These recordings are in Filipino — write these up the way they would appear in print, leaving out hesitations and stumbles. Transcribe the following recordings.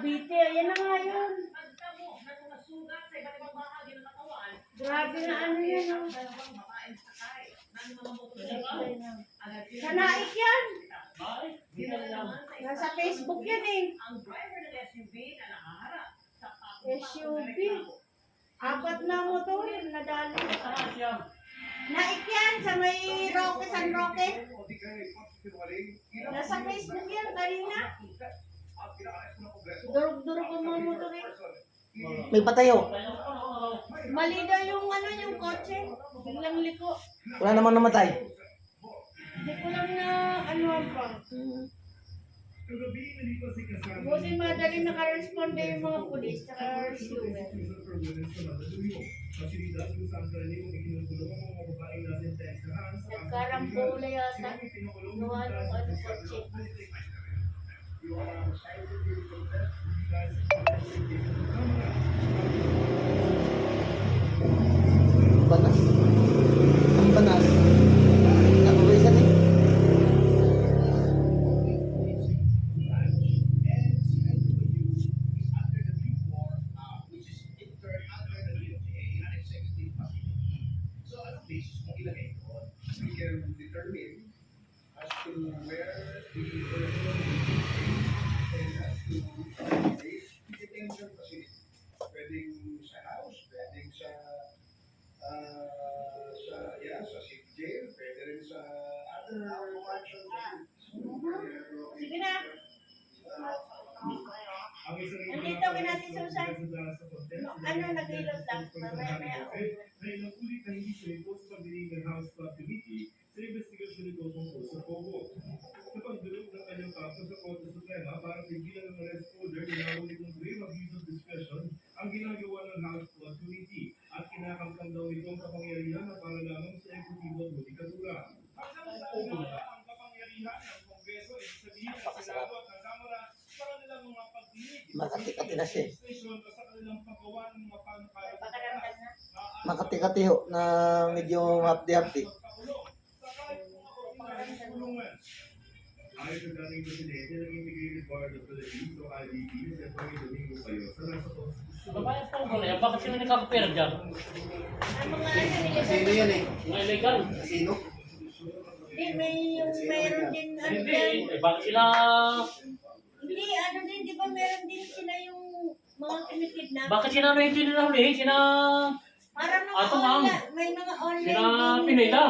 Cavite, ayan na nga yun. Grabe na ano yan. Sa Naik yan. Nasa Facebook yan eh. SUV. 4 na motor, nadali. Naik yan sa may Roque, San Roque. Nasa Facebook yan, kanina. Durog-durog ang mga motor eh. May patayo. Mali daw yung ano, yung kotse. Biglang liko. Wala namang namatay. Hindi ko lang na ano pa. Buti madali nakaresponde yung mga pulis tsaka rescuer. Nagkarambola yata. Gawa ng ano kotse. Banas. Ang banas. Nakuwisan eh. We can determine as to where the and as to detention facility. Pwedeng sa house, pwedeng sa city jail, pwede rin sa other correction facilities. Sige na. Nandito ka natin sa usan. Ano, nag-ilot lang. Mamaya-maya ako. Ngayon ulit na hindi sinipot sa pagdinig ng House Club Committee sa investigasyon nito tungkol sa Pogo. Sa pagdulog ng kanyang kaso sa Korte Suprema para pigilan ng arrest order, inawali ng grave abuse of discretion ang ginagawa ng House Club Committee at kinakamkam daw itong kapangyarihan na para lamang sa ekutibo at judikatura. Hanggang saan nga ang kapangyarihan ng Kongreso ay sabihin ng Senado at ng Kamara sa kanilang mga pagdinig. Makati-kati na siya. Sa kanilang paggawa ng mga panukala. Pakaramdam na. Makati-kati ho na medyo hapdi-hapdi. Ayon sa dating presidente ng Integrated Board of Philippines o IBP, si Antonio Domingo Payosa na sa Babae po ko na, bakit sila nakakapera dyan? Ang mga ano nila. Sino yan eh? Mga illegal. Sino? Hindi, mayroon din ano Hindi, yan. bakit sila... Hindi, ano din, di ba meron din sila yung mga kumikidnap? Bakit sila na hindi nila huli? Sina... Parang mga Ato, ma'am. online, may mga online Sina din. Pineda.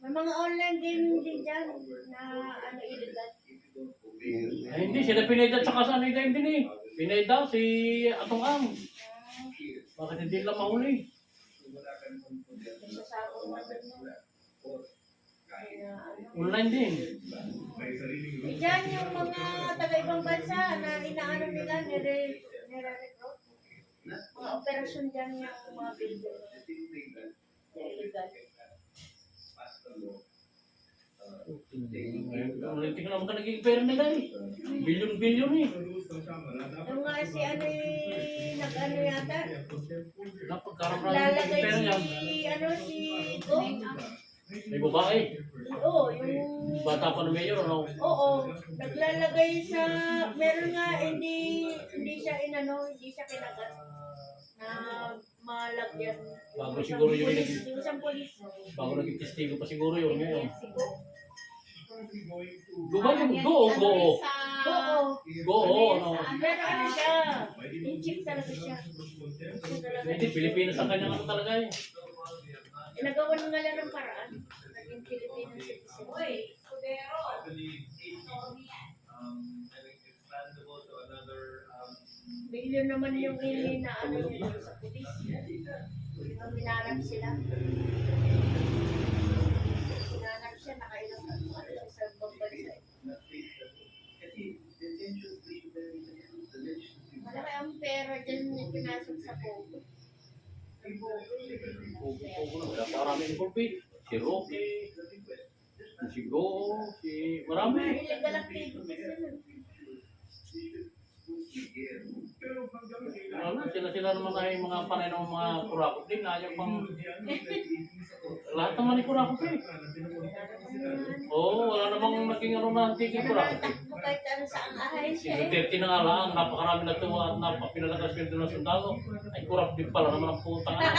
May mga online din dyan na ano illegal. Ay, hindi, sila Pineda tsaka sa ano din eh. Pineda, si Atong Ang. Bakit hindi nila mahuli? Nagsasabong na din mo. Kaya ano. Online din. Diyan yung mga taga-ibang bansa na inaano nila, nire-recruit. Mga operasyon dyan yung mga building. Illegal. Tingnan naman ka naging pera nila eh. Bilyon-bilyon eh. Yung nga si ano nag-ano yata, Napagkaroon lalagay pera niya. si Go. May babae. Oo, yung Bata pa na mayor, ano? oo, naglalagay sa meron nga hindi siya kinagat na malagyan. Bago siguro yung yung isang polis. Bago naging testigo pa siguro yun. Yun. Sigo. Go, Oo. ano? Pero ano siya, yung chief talaga siya. Siya talaga. Hindi, Pilipinas ang kanyang ano talaga eh. Nagawa nga lang ng paraan. Naging Filipino citizen. Uy, bilyon naman yung ili na ano nila sa pulis. Ang minarap sila. Minarap siya, nakailang ano siya sa pagbansa. Malaki ang pera dyan yung pinasok sa Pogo. Wala pa marami involved eh. Si Roque, si Go, si... Marami. Mga illegal activities yun. Marami sila sila naman ay mga panay ng mga kurakot din. Ayaw pang lahat naman ni kurakot eh. Oo, wala namang naging ano na tigil kurakot eh. Takbo kahit ano sa ang ahay Si siya eh. Duterte na nga lang, napakarami na tuwa at napapinalakas yung ng sundalo. Ay kurap din pala naman ang putang na.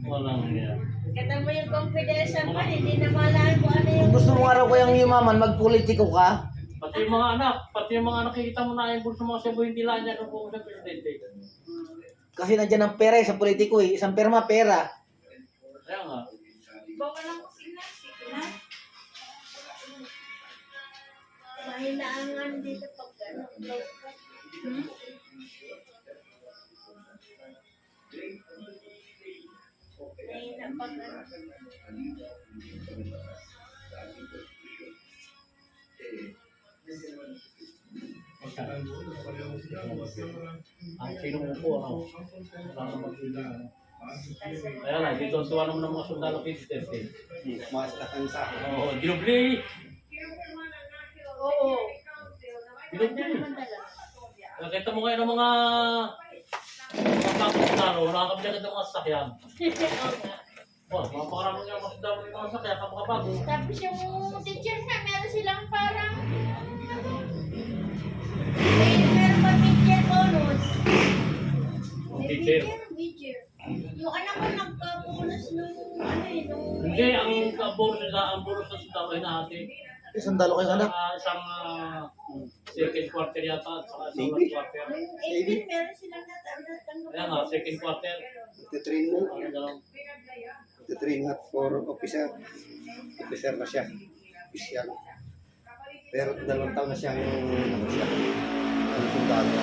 Walang yan. Kata mo yung confidential pa, hindi na malaman kung ano yung... Gusto mo araw ko yung yumaman, magpolitiko ka? Pati yung mga anak nakikita mo na yung bulso mga Cebu, hindi lang niya kung sa presidente. Kasi nandiyan ang pera sa politiko eh. Isang perma, pera. Kaya nga. Bawa lang ko signal. Mahinaangan dito pag ano. Mahina pag ano. Ang sino mo po, ano? Wala na magbilang, ano? Kaya lang, dito ang tuwa naman ng mga sundalo kay Duterte. Masakan sa akin. Oo, ginubli! Oo. Ginubli! Naman talaga. Nakita mo ngayon ng mga sundalo, nakakabili agad ng mga sasakyan. Oo nga. Wow, mapakarami nga mga sundalo ng mga sasakyan, kapakabago. Tapos yung teacher na, meron silang parang meron pa teacher bonus. May Teacher. teacher. Yung anak ko nagka-bonus nung ano eh, nung... Hindi, ang bonus na sundalo ay natin. Isang dalo kayo anak. Isang second quarter yata at saka isang Maybe. last quarter. Yung 18, meron silang natanggap. Kaya nga, second quarter. Titrain mo. Ano gano'n? Titrain nga for officer. Officer na siya. Official. Pero 2 taon na siyang ano siya. Ang sundalo.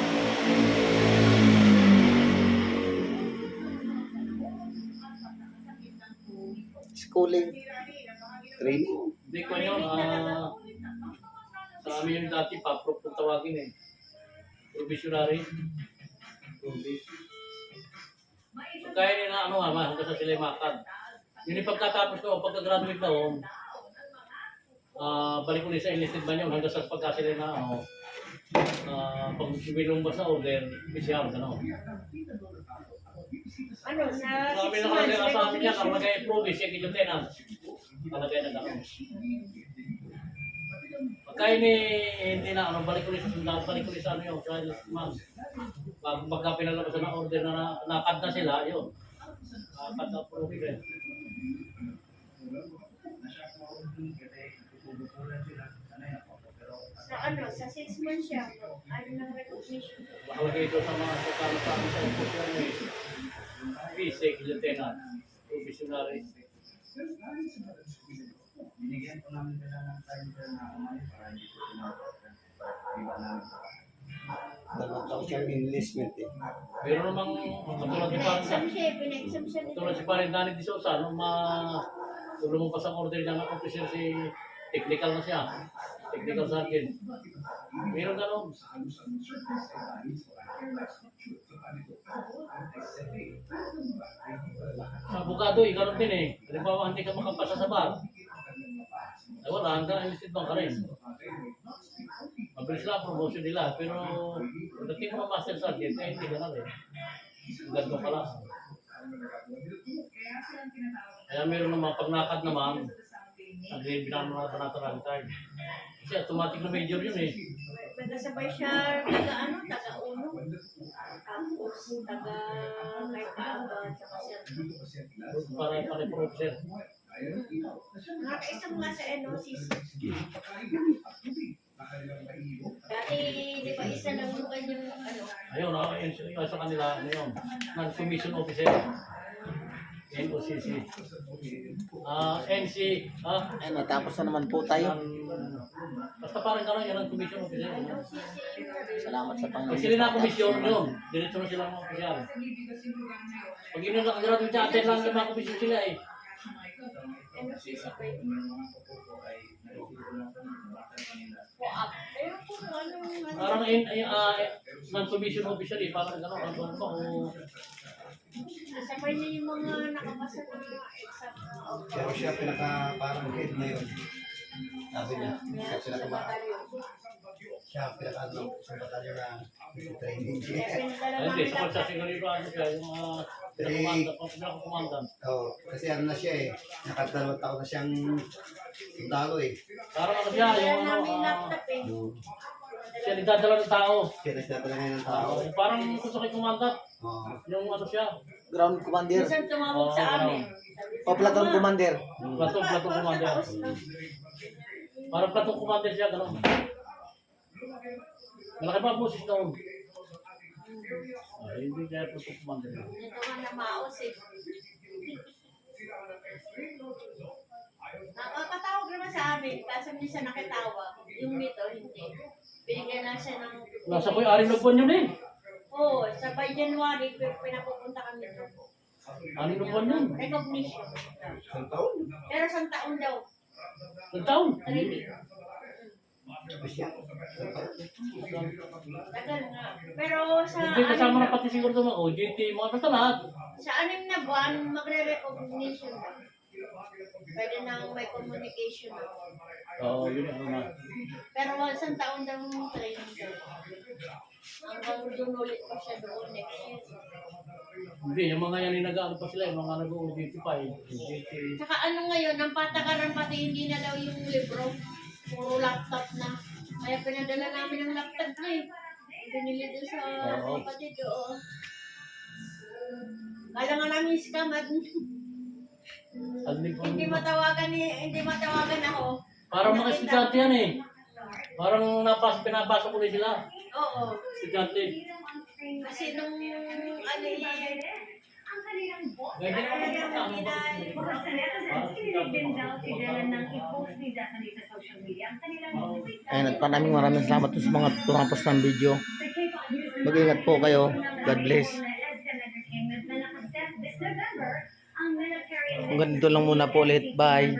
Schooling. Training. Hindi ko yun, sa amin yung dati pa, kung tawagin eh. Provisionary. Kaya nila ano hanggang sa sila makan. Yun yung pagkatapos ko, pagka-graduate na ako, balik ko ulit sa enlisted man yun hanggang sa pagkasila na ako. Pag bilumbas na order, official, gano'n. Ano, sa Sabi 6 na months, kanila sa amin niya, recognition. kalagay province, yung lieutenant. Kalagay na gano'n. Pagka hindi na, balik ulit sa sundalo, balik ulit sa ano yun, sa enlisted man. Pagka pinalabasan ng order na nakad na sila, yun. Nakad na province. Sa ano, sa 6 months siya, ano ng recognition. Nakalagay ito sa mga sakala sa amin sa official na vice, lieutenant, provisionary. Binigyan ko namin sila ng time na umalis para hindi ko iba namin. 2 taon siyang enlistment eh. Meron namang katulad ni Pina-exam Parang, siya, pina-exam siya nito. katulad si Parang Danny de Sousa, nung lumabas ang order niya ng officer si technical na siya. Technical sergeant. Meron gano'n. Sa abogado, gano'n din eh. Halimbawa, hindi ka makapasa sa bar. Ay wala, hanggang enlisted bang ka rin. Mabilis lang ang promotion nila, pero pagdating mo ng master sergeant, eh hindi gano'n eh. Ganto ka lang. Kaya meron naman, pag nakad naman, nagbibigyan mo na natural card. Kasi automatic na major yun eh. Nagkasabay siya, taga-ano, taga-uno. Tapos, taga-kay Kaaba, tsaka siya. Para professor. Nakakaisang nga sa NOCs. Dati, di ba, isa lang yung kanyang, ano, Ayun, yun sa kanila, ano yun, non-commission officer. NOCC. NC, Ay, natapos na naman po tayo. basta parang gano'n yun ang commission officer. Salamat sa Pag Panginoon. sila na komisyon yun, diretso na sila mga opisyal. Pag yun ang nakagraduate sa atin lang yung mga komisyon sila eh. NOCC pa yun. Po-up. Ayun po, ano, Parang non-commission officer eh, parang gano'n, ano ba o... Kasabay niya yung mga nakapasa ng mga exam. Pero siya pinaka parang head na yun. Sabi niya, siya sila Siya ang pinaka-ano sa batalyon na training. Kaya pinadala Ay, hindi, namin sa laptop. sigurado ano siya, yung pinakakumandan. Oo, kasi ano na siya eh, nakadalawang taon na siyang sundalo eh. Parang ano siya, Pinadala yung ano, namin laptop eh. siya nagdadala ng tao. Siya nagdadala ngayon ng tao. Parang gusto kay kumandan, Oo. yung ano siya, Ground commander. Minsan tumawag sa amin. O platoon commander. plato kumandan. Parang plato kumandan siya, gano'n. Malaki pa ang boses noon. Ay, hindi kaya plato kumandan. Ito nga na maos eh. Nakakatawag naman sa amin, kaso hindi siya nakitawag. Yung nito, hindi. Binigyan na siya ng... Nasa ko yung aring lagban yun eh. Oo, sa by January, pinapupunta kami ito. Aring lagban yun. Recognition. Isang taon? Pero isang taon daw. Ang taon. Training. Siya. Tagal nga. Pero sa Hindi kasama na pati siguro ito mga OJT, mga basta lahat. sa 6 na buwan, magre-recognition na. Pwede nang may communication na. Oo, yun ang una. Pero isang taon daw yung training daw. Hanggang doon ulit pa siya doon next year. Hindi, yung mga yan yung nag-ano pa sila, yung mga nag-OJT pa eh. OJT. Saka ano ngayon, ang patakaran pati hindi na daw yung libro. Puro laptop na. Kaya pinadala namin ng laptop na eh. Binili doon sa Oo. kapatid doon. Kala nga namin scam at hindi matawagan ako. Parang mga estudyante yan eh. Parang pinapasok ulit sila. Oo. Estudyante. Kasi nung ano eh, Ganyan ako talagang magkakama hindi ba? na Ayun, at maraming salamat po sa mga tumapos ng video. Mag-ingat po kayo. God bless. Hanggang dito lang muna po ulit. Bye.